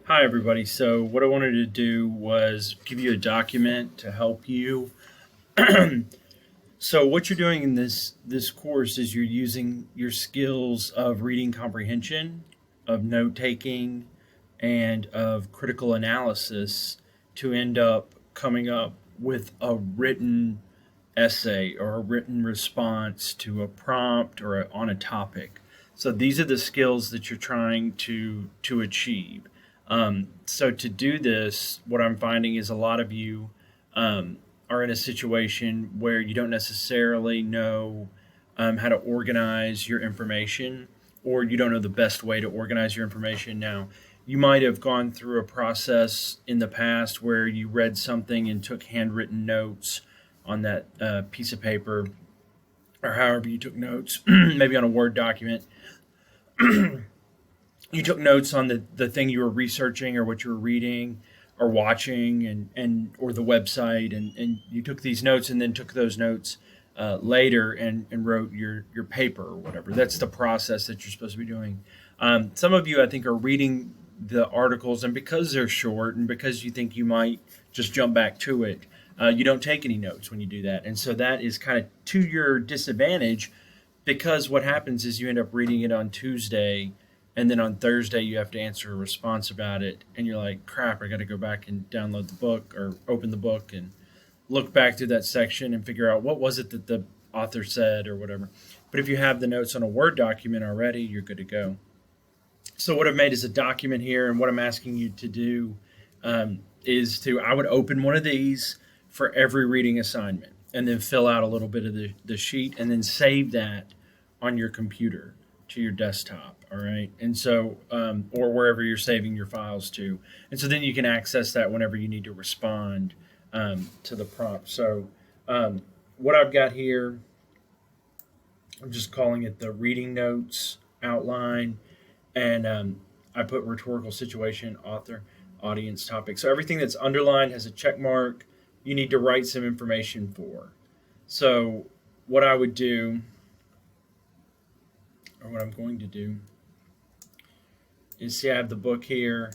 Hi, everybody. So, what I wanted to do was give you a document to help you. So, what you're doing in this course is you're using your skills of reading comprehension, of note taking, and of critical analysis to end up coming up with a written essay or a written response to a prompt or on a topic. So these are the skills that you're trying to achieve. So to do this, what I'm finding is a lot of you are in a situation where you don't necessarily know how to organize your information, or you don't know the best way to organize your information. Now, you might have gone through a process in the past where you read something and took handwritten notes on that piece of paper, or however you took notes, maybe on a Word document. You took notes on the thing you were researching or what you were reading or watching, and or the website, and you took these notes and then took those notes later and wrote your paper or whatever. That's the process that you're supposed to be doing. Some of you, I think, are reading the articles, and because they're short and because you think you might just jump back to it, you don't take any notes when you do that. And so that is kind of to your disadvantage, because what happens is you end up reading it on Tuesday, and then on Thursday you have to answer a response about it, and you're like, crap, I got to go back and download the book or open the book and look back through that section and figure out what was it that the author said or whatever. But if you have the notes on a Word document already, you're good to go. So what I've made is a document here, and what I'm asking you to do is I would open one of these for every reading assignment, and then fill out a little bit of the sheet, and then save that on your computer to your desktop. All right. And so, or wherever you're saving your files to. And so then you can access that whenever you need to respond to the prompt. So, what I've got here, I'm just calling it the reading notes outline. And I put rhetorical situation, author, audience, topic. So everything that's underlined has a check mark. You need to write some information for. So what I would do, or what I'm going to do, is see I have the book here,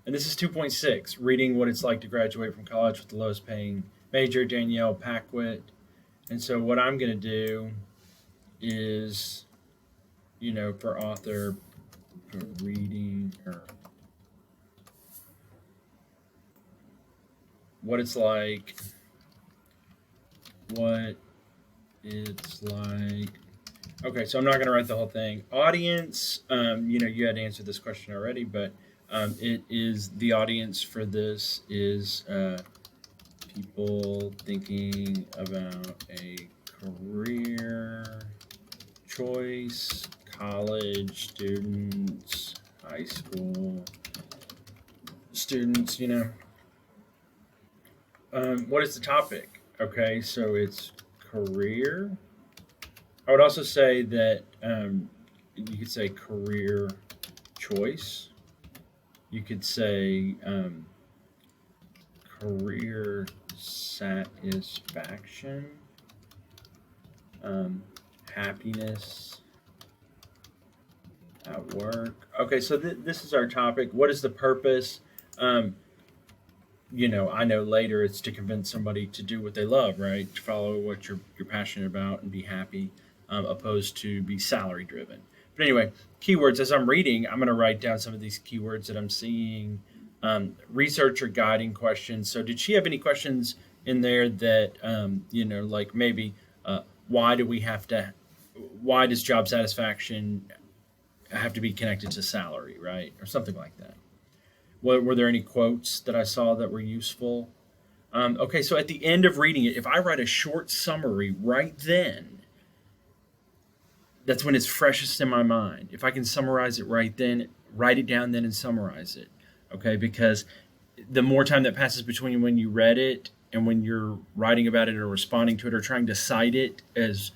and this is 2.6, reading what it's like to graduate from college with the lowest paying major, Danielle Paquette. And so what I'm going to do is, for author, reading, or what it's like, what it's like. Okay, so I'm not going to write the whole thing. Audience, you had answered this question already, but it is the audience for this is people thinking about a career choice, college students, high school students, what is the topic? Okay, so it's career. I would also say that you could say career choice. You could say career satisfaction, happiness at work. Okay, so this is our topic. What is the purpose? Um, I know later it's to convince somebody to do what they love, right? To follow what you're passionate about and be happy, opposed to be salary driven. But anyway, keywords. As I'm reading, I'm going to write down some of these keywords that I'm seeing. Research or guiding questions. So, did she have any questions in there that like maybe why do we have to? Why does job satisfaction have to be connected to salary, right, or something like that? Were there any quotes that I saw that were useful? Okay, so at the end of reading it, if I write a short summary right then, that's when it's freshest in my mind. If I can summarize it right then, write it down then and summarize it. Okay, because the more time that passes between when you read it and when you're writing about it or responding to it or trying to cite it as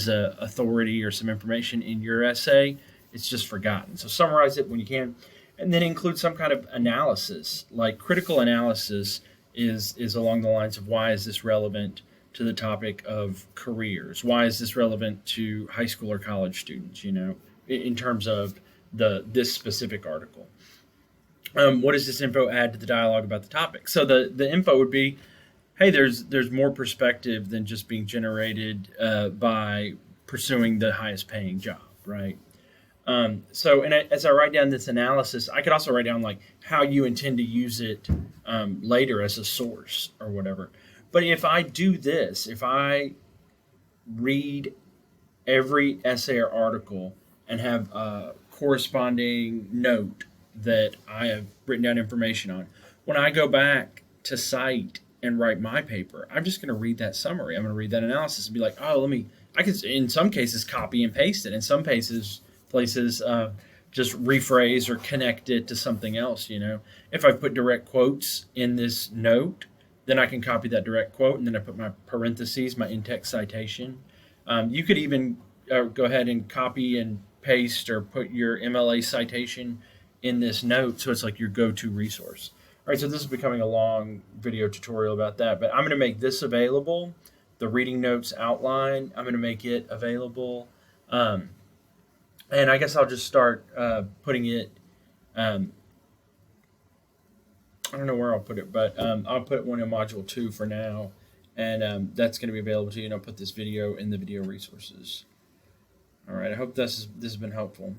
a authority or some information in your essay, it's just forgotten. So summarize it when you can, and then include some kind of analysis. Like critical analysis is along the lines of, why is this relevant to the topic of careers? Why is this relevant to high school or college students? In terms of this specific article. What does this info add to the dialogue about the topic? So the info would be, hey, there's more perspective than just being generated by pursuing the highest paying job, right? As I write down this analysis, I could also write down like how you intend to use it later as a source or whatever. But if I do this, if I read every essay or article and have a corresponding note that I have written down information on, when I go back to cite and write my paper, I'm just going to read that summary. I'm going to read that analysis and be like, oh, I can, in some cases, copy and paste it. In some places, just rephrase or connect it to something else. If I put direct quotes in this note, then I can copy that direct quote, and then I put my parentheses, my in-text citation. You could even go ahead and copy and paste or put your MLA citation in this note, so it's like your go-to resource. All right, so this is becoming a long video tutorial about that, but I'm going to make this available. The reading notes outline, I'm going to make it available. And I guess I'll just start putting it, I don't know where I'll put it, but I'll put one in Module 2 for now, and that's going to be available to you, and I'll put this video in the video resources. All right, I hope this has been helpful.